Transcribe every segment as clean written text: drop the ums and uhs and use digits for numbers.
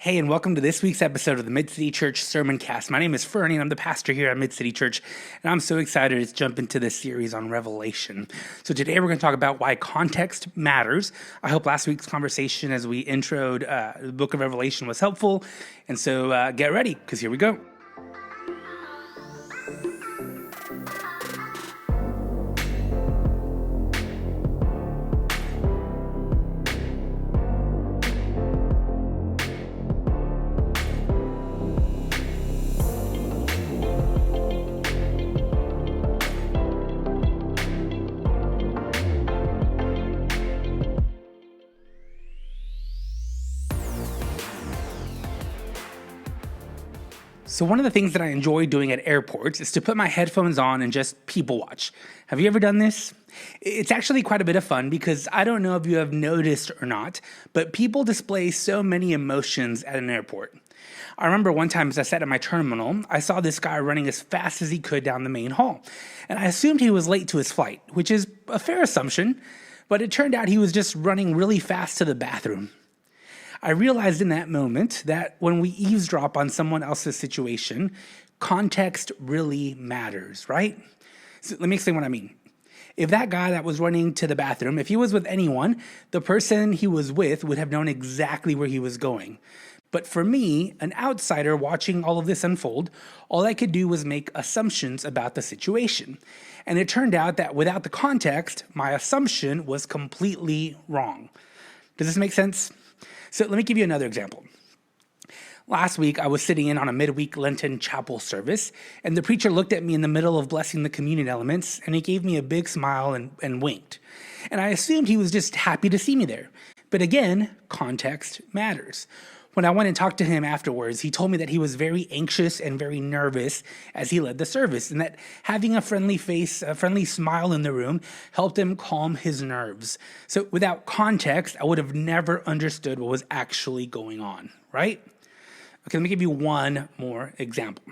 Hey, and welcome to this week's episode of the Mid-City Church Sermon Cast. My name is Fernie, and I'm the pastor here at Mid-City Church, and I'm so excited to jump into this series on Revelation. So today we're going to talk about why context matters. I hope last week's conversation as we introed the book of Revelation was helpful, and so get ready, because here we go. So one of the things that I enjoy doing at airports is to put my headphones on and just people watch. Have you ever done this? It's actually quite a bit of fun because I don't know if you have noticed or not, but people display so many emotions at an airport. I remember one time as I sat at my terminal, I saw this guy running as fast as he could down the main hall. And I assumed he was late to his flight, which is a fair assumption, but it turned out he was just running really fast to the bathroom. I realized in that moment that when we eavesdrop on someone else's situation, context really matters, right? So let me explain what I mean. If that guy that was running to the bathroom, if he was with anyone, the person he was with would have known exactly where he was going. But for me, an outsider watching all of this unfold, all I could do was make assumptions about the situation. And it turned out that without the context, my assumption was completely wrong. Does this make sense? So let me give you another example. Last week, I was sitting in on a midweek Lenten chapel service, and the preacher looked at me in the middle of blessing the communion elements, and he gave me a big smile and winked. And I assumed he was just happy to see me there. But again, context matters. When I went and talked to him afterwards, he told me that he was very anxious and very nervous as he led the service, and that having a friendly face, a friendly smile in the room helped him calm his nerves. So without context, I would have never understood what was actually going on, right? Okay, let me give you one more example.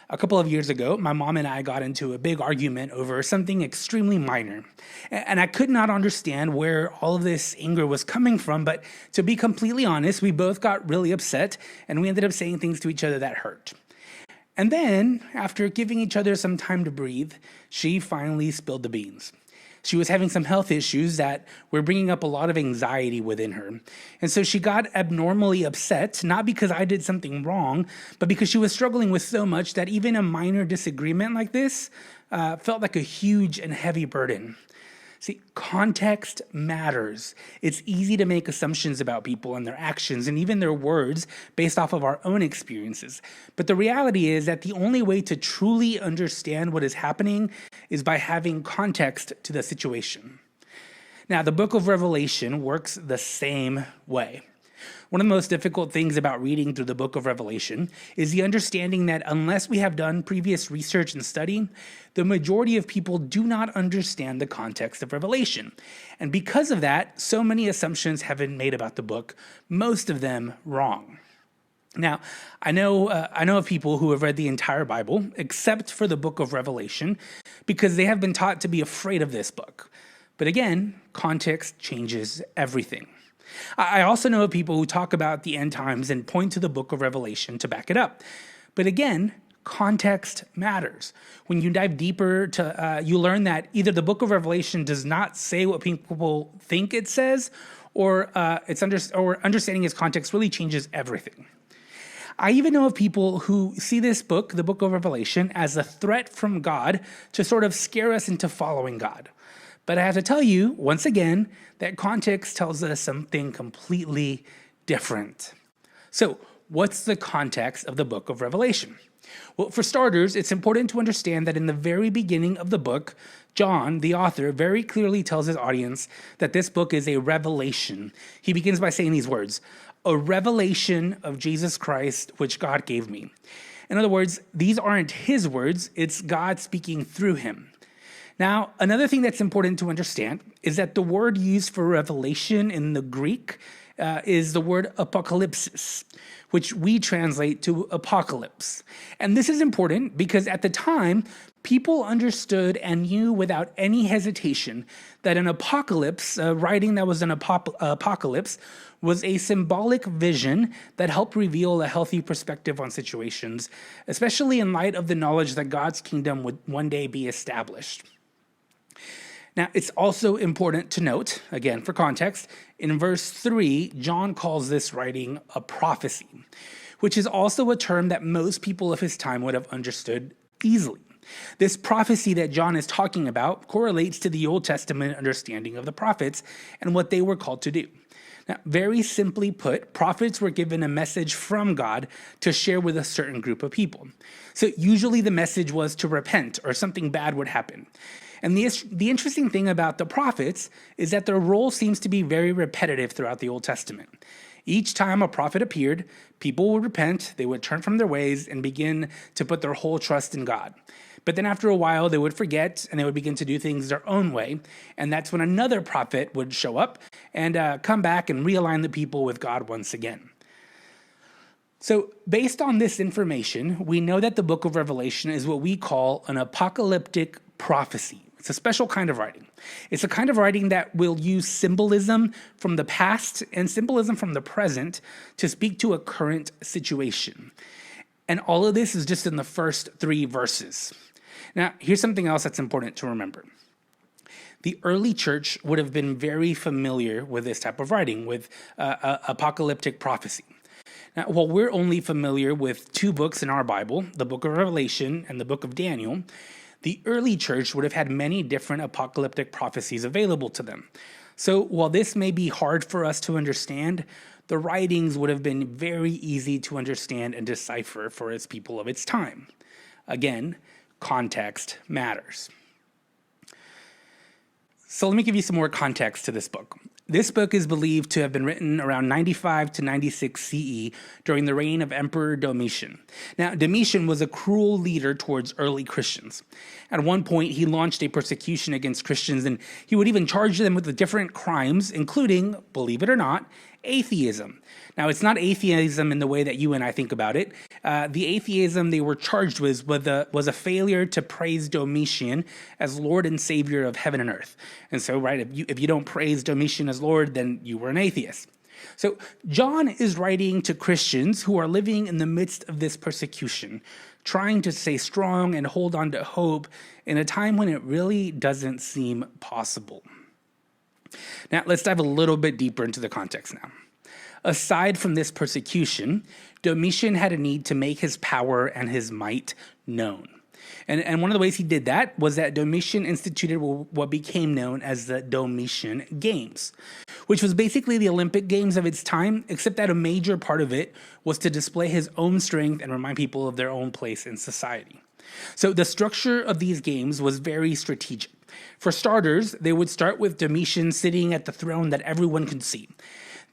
A couple of years ago, my mom and I got into a big argument over something extremely minor. And I could not understand where all of this anger was coming from, but to be completely honest, we both got really upset and we ended up saying things to each other that hurt. And then, after giving each other some time to breathe, she finally spilled the beans. She was having some health issues that were bringing up a lot of anxiety within her. And so she got abnormally upset, not because I did something wrong, but because she was struggling with so much that even a minor disagreement like this felt like a huge and heavy burden. See, context matters. It's easy to make assumptions about people and their actions and even their words based off of our own experiences. But the reality is that the only way to truly understand what is happening is by having context to the situation. Now, the book of Revelation works the same way. One of the most difficult things about reading through the book of Revelation is the understanding that unless we have done previous research and study, the majority of people do not understand the context of Revelation. And because of that, so many assumptions have been made about the book, most of them wrong. Now, I know of people who have read the entire Bible, except for the book of Revelation, because they have been taught to be afraid of this book. But again, context changes everything. I also know of people who talk about the end times and point to the book of Revelation to back it up. But again, context matters. When you dive deeper, you learn that either the book of Revelation does not say what people think it says, or understanding its context really changes everything. I even know of people who see this book, the book of Revelation, as a threat from God to sort of scare us into following God. But I have to tell you, once again, that context tells us something completely different. So, what's the context of the book of Revelation? Well, for starters, it's important to understand that in the very beginning of the book, John, the author, very clearly tells his audience that this book is a revelation. He begins by saying these words, "A revelation of Jesus Christ, which God gave me." In other words, these aren't his words, it's God speaking through him. Now, another thing that's important to understand is that the word used for revelation in the Greek is the word apocalypsis, which we translate to apocalypse. And this is important because at the time, people understood and knew without any hesitation that an apocalypse, writing that was an apocalypse, was a symbolic vision that helped reveal a healthy perspective on situations, especially in light of the knowledge that God's kingdom would one day be established. Now, it's also important to note, again, for context, in verse 3, John calls this writing a prophecy, which is also a term that most people of his time would have understood easily. This prophecy that John is talking about correlates to the Old Testament understanding of the prophets and what they were called to do. Now, very simply put, prophets were given a message from God to share with a certain group of people. So usually the message was to repent or something bad would happen. And the interesting thing about the prophets is that their role seems to be very repetitive throughout the Old Testament. Each time a prophet appeared, people would repent, they would turn from their ways and begin to put their whole trust in God. But then after a while, they would forget and they would begin to do things their own way. And that's when another prophet would show up and come back and realign the people with God once again. So based on this information, we know that the book of Revelation is what we call an apocalyptic prophecy. It's a special kind of writing. It's a kind of writing that will use symbolism from the past and symbolism from the present to speak to a current situation. And all of this is just in the first 3 verses. Now, here's something else that's important to remember. The early church would have been very familiar with this type of writing, with apocalyptic prophecy. Now, while we're only familiar with 2 books in our Bible, the book of Revelation and the book of Daniel, the early church would have had many different apocalyptic prophecies available to them. So while this may be hard for us to understand, the writings would have been very easy to understand and decipher for its people of its time. Again, context matters. So let me give you some more context to this book. This book is believed to have been written around 95 to 96 CE during the reign of Emperor Domitian. Now, Domitian was a cruel leader towards early Christians. At one point, he launched a persecution against Christians, and he would even charge them with the different crimes, including, believe it or not, atheism. Now, it's not atheism in the way that you and I think about it. The atheism they were charged with was a failure to praise Domitian as Lord and Savior of heaven and earth. And so, right, if you don't praise Domitian as Lord, then you were an atheist. So John is writing to Christians who are living in the midst of this persecution, trying to stay strong and hold on to hope in a time when it really doesn't seem possible. Now, let's dive a little bit deeper into the context now. Aside from this persecution, Domitian had a need to make his power and his might known. And one of the ways he did that was that Domitian instituted what became known as the Domitian Games, which was basically the Olympic Games of its time, except that a major part of it was to display his own strength and remind people of their own place in society. So the structure of these games was very strategic. For starters, they would start with Domitian sitting at the throne that everyone could see.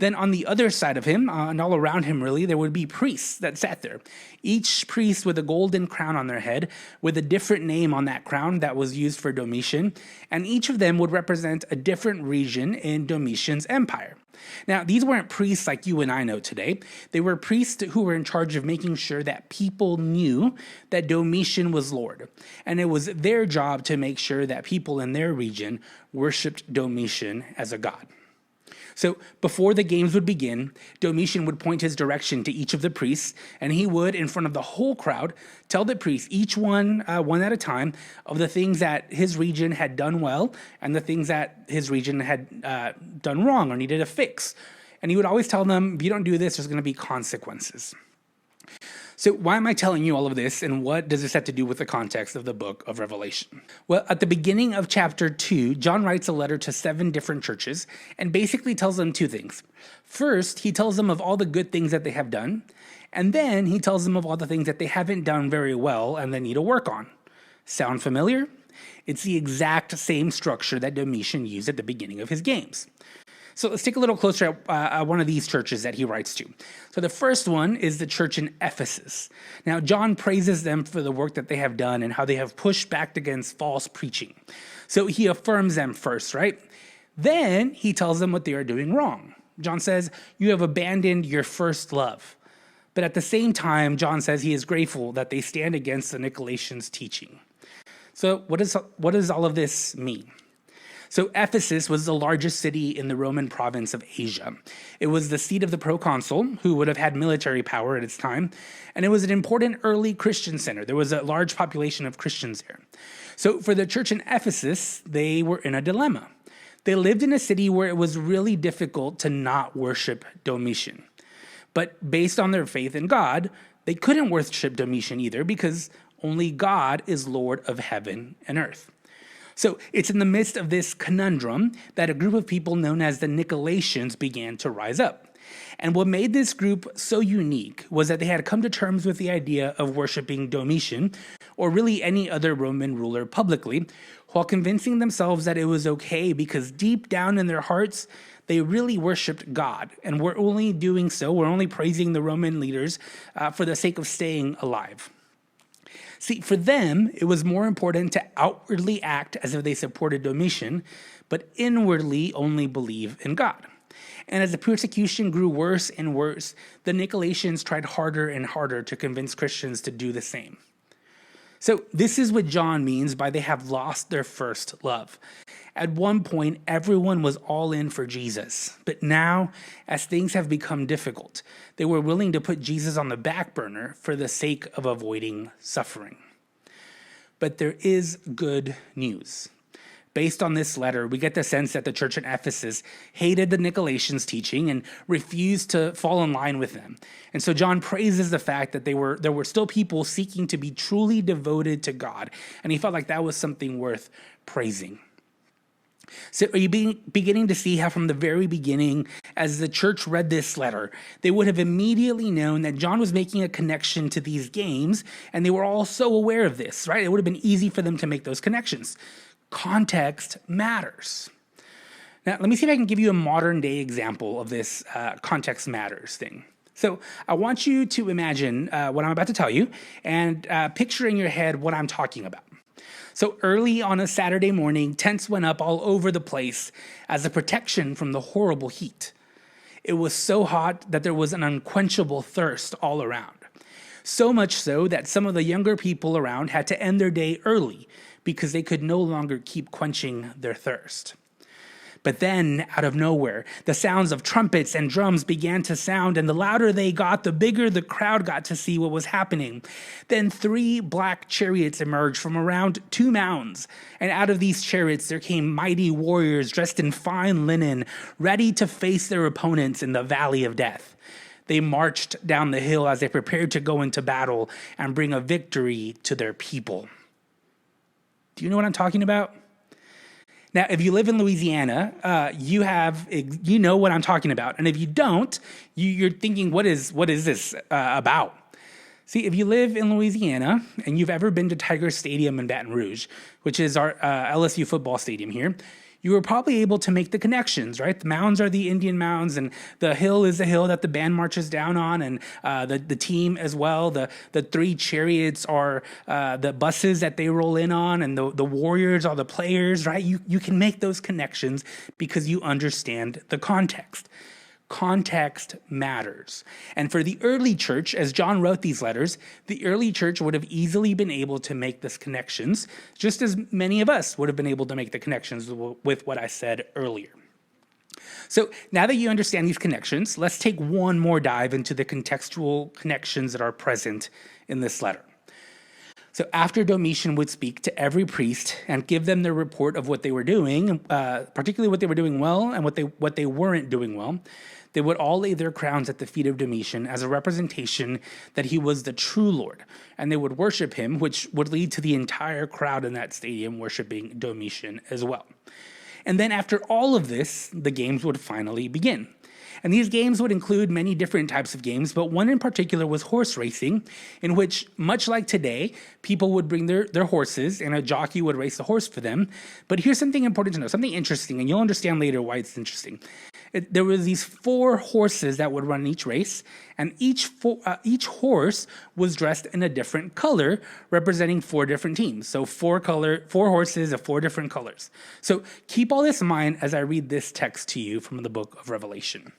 Then on the other side of him, and all around him really, there would be priests that sat there. Each priest with a golden crown on their head, with a different name on that crown that was used for Domitian, and each of them would represent a different region in Domitian's empire. Now, these weren't priests like you and I know today. They were priests who were in charge of making sure that people knew that Domitian was Lord. And it was their job to make sure that people in their region worshipped Domitian as a god. So before the games would begin, Domitian would point his direction to each of the priests, and he would, in front of the whole crowd, tell the priests, each one at a time, of the things that his region had done well and the things that his region had done wrong or needed a fix. And he would always tell them, if you don't do this, there's going to be consequences. So why am I telling you all of this, and what does this have to do with the context of the book of Revelation? Well, at the beginning of chapter 2, John writes a letter to 7 different churches and basically tells them 2 things. First, he tells them of all the good things that they have done, and then he tells them of all the things that they haven't done very well and they need to work on. Sound familiar? It's the exact same structure that Domitian used at the beginning of his games. So let's take a little closer at one of these churches that he writes to. So the first one is the church in Ephesus. Now, John praises them for the work that they have done and how they have pushed back against false preaching. So he affirms them first, right? Then he tells them what they are doing wrong. John says, you have abandoned your first love. But at the same time, John says he is grateful that they stand against the Nicolaitans' teaching. So what does all of this mean? So Ephesus was the largest city in the Roman province of Asia. It was the seat of the proconsul, who would have had military power at its time, and it was an important early Christian center. There was a large population of Christians there. So for the church in Ephesus, they were in a dilemma. They lived in a city where it was really difficult to not worship Domitian. But based on their faith in God, they couldn't worship Domitian either, because only God is Lord of heaven and earth. So it's in the midst of this conundrum that a group of people known as the Nicolaitans began to rise up. And what made this group so unique was that they had come to terms with the idea of worshiping Domitian, or really any other Roman ruler publicly, while convincing themselves that it was okay because deep down in their hearts, they really worshiped God. And we're only doing so, we're only praising the Roman leaders for the sake of staying alive. See, for them, it was more important to outwardly act as if they supported Domitian, but inwardly only believe in God. And as the persecution grew worse and worse, the Nicolaitans tried harder and harder to convince Christians to do the same. So this is what John means by they have lost their first love. At one point, everyone was all in for Jesus. But now, as things have become difficult, they were willing to put Jesus on the back burner for the sake of avoiding suffering. But there is good news. Based on this letter, we get the sense that the church in Ephesus hated the Nicolaitans' teaching and refused to fall in line with them. And so John praises the fact that there were still people seeking to be truly devoted to God, and he felt like that was something worth praising. So are you beginning to see how from the very beginning, as the church read this letter, they would have immediately known that John was making a connection to these games, and they were all so aware of this, right? It would have been easy for them to make those connections. Context matters. Now, let me see if I can give you a modern day example of this context matters thing. So I want you to imagine what I'm about to tell you and picture in your head what I'm talking about. So early on a Saturday morning, tents went up all over the place as a protection from the horrible heat. It was so hot that there was an unquenchable thirst all around. So much so that some of the younger people around had to end their day early because they could no longer keep quenching their thirst. But then, out of nowhere, the sounds of trumpets and drums began to sound, and the louder they got, the bigger the crowd got to see what was happening. Then 3 black chariots emerged from around 2 mounds, and out of these chariots there came mighty warriors dressed in fine linen, ready to face their opponents in the valley of death. They marched down the hill as they prepared to go into battle and bring a victory to their people. Do you know what I'm talking about? Now, if you live in Louisiana, you know what I'm talking about. And if you don't, you're thinking, what is this about? See, if you live in Louisiana and you've ever been to Tiger Stadium in Baton Rouge, which is our LSU football stadium here, you were probably able to make the connections, right? The mounds are the Indian mounds, and the hill is the hill that the band marches down on, and the team as well. The 3 chariots are the buses that they roll in on, and the warriors are the players, right? You can make those connections because you understand the context. Context matters. And for the early church, as John wrote these letters, the early church would have easily been able to make these connections, just as many of us would have been able to make the connections with what I said earlier. So now that you understand these connections, let's take one more dive into the contextual connections that are present in this letter. So after Domitian would speak to every priest and give them their report of what they were doing, particularly what they were doing well and what they weren't doing well, they would all lay their crowns at the feet of Domitian as a representation that he was the true Lord, and they would worship him, which would lead to the entire crowd in that stadium worshiping Domitian as well. And then after all of this, the games would finally begin. And these games would include many different types of games, but one in particular was horse racing, in which, much like today, people would bring their horses and a jockey would race the horse for them. But here's something important to know, something interesting, and you'll understand later why it's interesting. There were these 4 horses that would run each race, and each horse was dressed in a different color, representing 4 different teams. So 4 horses of 4 different colors. So keep all this in mind as I read this text to you from the book of Revelation.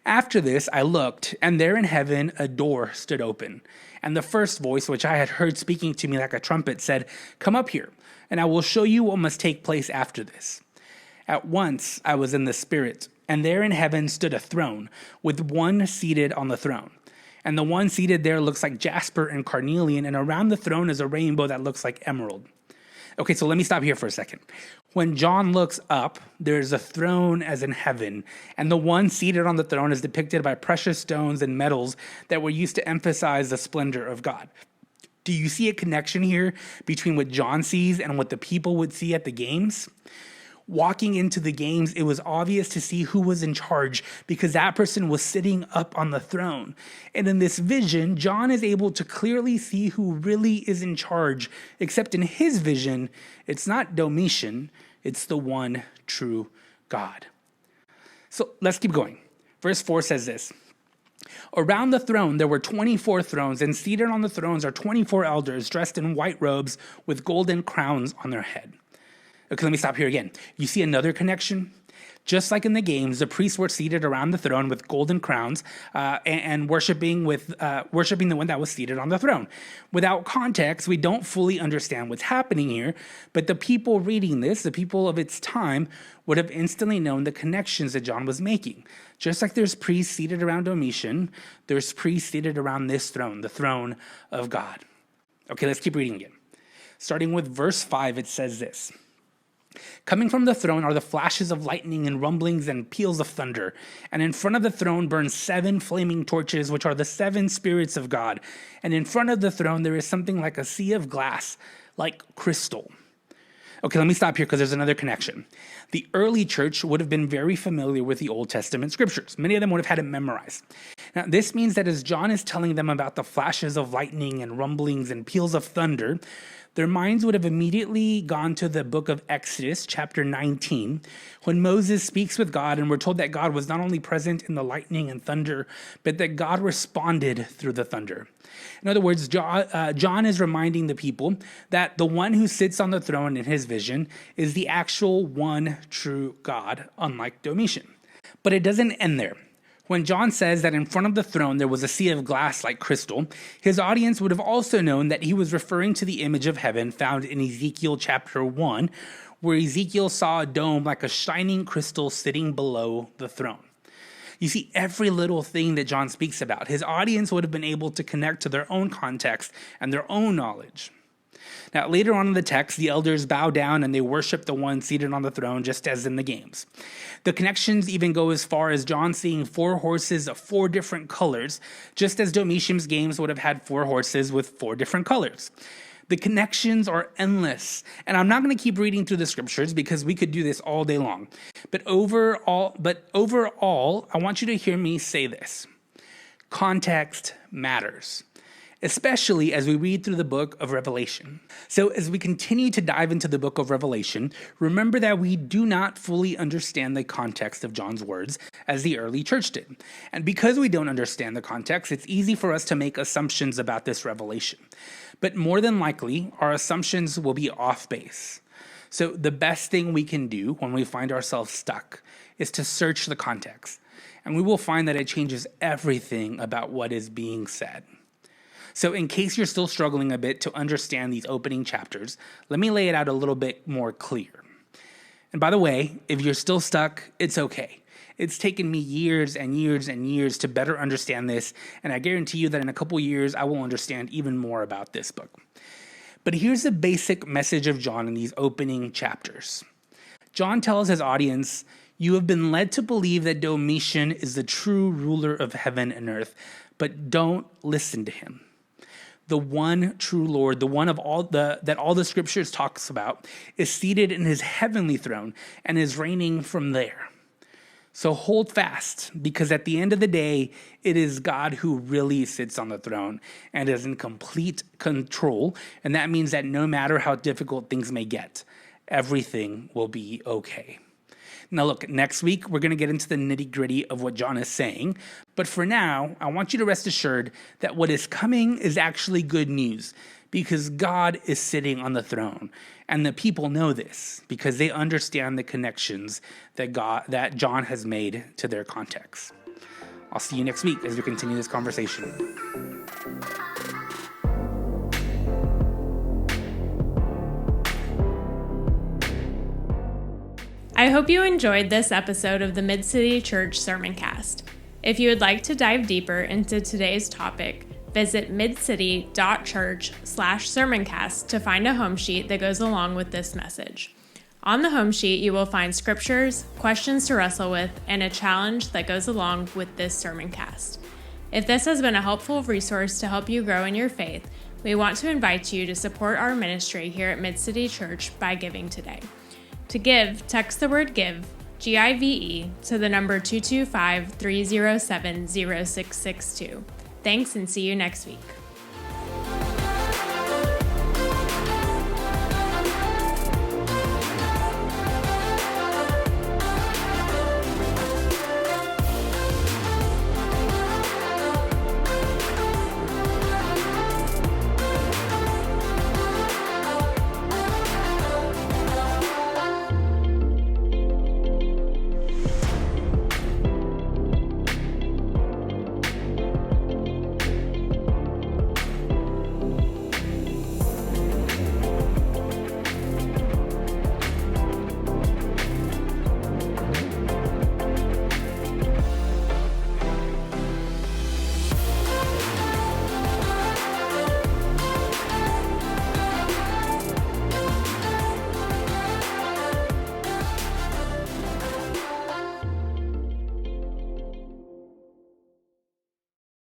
After this, I looked, and there in heaven a door stood open. And the first voice, which I had heard speaking to me like a trumpet, said, "Come up here, and I will show you what must take place after this." At once I was in the Spirit, and there in heaven stood a throne, with one seated on the throne. And the one seated there looks like jasper and carnelian, and around the throne is a rainbow that looks like emerald. Okay, so let me stop here for a second. When John looks up, there's a throne as in heaven, and the one seated on the throne is depicted by precious stones and metals that were used to emphasize the splendor of God. Do you see a connection here between what John sees and what the people would see at the games? Walking into the games, it was obvious to see who was in charge because that person was sitting up on the throne. And in this vision, John is able to clearly see who really is in charge, except in his vision, it's not Domitian, it's the one true God. So let's keep going. Verse 4 says this. Around the throne there were 24 thrones, and seated on the thrones are 24 elders dressed in white robes with golden crowns on their head. Okay, let me stop here again. You see another connection? Just like in the games, the priests were seated around the throne with golden crowns and worshiping the one that was seated on the throne. Without context, we don't fully understand what's happening here, but the people reading this, the people of its time, would have instantly known the connections that John was making. Just like there's priests seated around Domitian, there's priests seated around this throne, the throne of God. Okay, let's keep reading again. Starting with verse 5, it says this. Coming from the throne are the flashes of lightning and rumblings and peals of thunder. And in front of the throne burn 7 flaming torches, which are the 7 spirits of God. And in front of the throne there is something like a sea of glass, like crystal. Okay, let me stop here because there's another connection. The early church would have been very familiar with the Old Testament scriptures. Many of them would have had it memorized. Now, this means that as John is telling them about the flashes of lightning and rumblings and peals of thunder, their minds would have immediately gone to the book of Exodus, chapter 19, when Moses speaks with God, and we're told that God was not only present in the lightning and thunder, but that God responded through the thunder. In other words, John is reminding the people that the one who sits on the throne in his vision is the actual one true God, unlike Domitian. But it doesn't end there. When John says that in front of the throne there was a sea of glass like crystal, his audience would have also known that he was referring to the image of heaven found in Ezekiel chapter 1, where Ezekiel saw a dome like a shining crystal sitting below the throne. You see, every little thing that John speaks about, his audience would have been able to connect to their own context and their own knowledge. Now, later on in the text, the elders bow down and they worship the one seated on the throne, just as in the games. The connections even go as far as John seeing 4 horses of 4 different colors, just as Domitian's games would have had 4 horses with 4 different colors. The connections are endless. And I'm not going to keep reading through the scriptures because we could do this all day long. But overall, I want you to hear me say this. Context matters, especially as we read through the book of Revelation. So as we continue to dive into the book of Revelation, remember that we do not fully understand the context of John's words as the early church did. And because we don't understand the context, it's easy for us to make assumptions about this revelation. But more than likely, our assumptions will be off base. So the best thing we can do when we find ourselves stuck is to search the context. And we will find that it changes everything about what is being said. So in case you're still struggling a bit to understand these opening chapters, let me lay it out a little bit more clear. And by the way, if you're still stuck, it's okay. It's taken me years and years and years to better understand this, and I guarantee you that in a couple years, I will understand even more about this book. But here's the basic message of John in these opening chapters. John tells his audience, "You have been led to believe that Domitian is the true ruler of heaven and earth, but don't listen to him. The one true Lord, the one of that all the scriptures talks about, is seated in his heavenly throne and is reigning from there. So hold fast, because at the end of the day, it is God who really sits on the throne and is in complete control. And that means that no matter how difficult things may get, everything will be okay." Now look, next week, we're going to get into the nitty-gritty of what John is saying. But for now, I want you to rest assured that what is coming is actually good news, because God is sitting on the throne. And the people know this because they understand the connections that John has made to their context. I'll see you next week as we continue this conversation. I hope you enjoyed this episode of the Mid-City Church Sermoncast. If you would like to dive deeper into today's topic, visit midcity.church/sermoncast to find a home sheet that goes along with this message. On the home sheet, you will find scriptures, questions to wrestle with, and a challenge that goes along with this sermoncast. If this has been a helpful resource to help you grow in your faith, we want to invite you to support our ministry here at Mid-City Church by giving today. To give, text the word GIVE, G-I-V-E, to the number 225-307-0662. Thanks, and see you next week.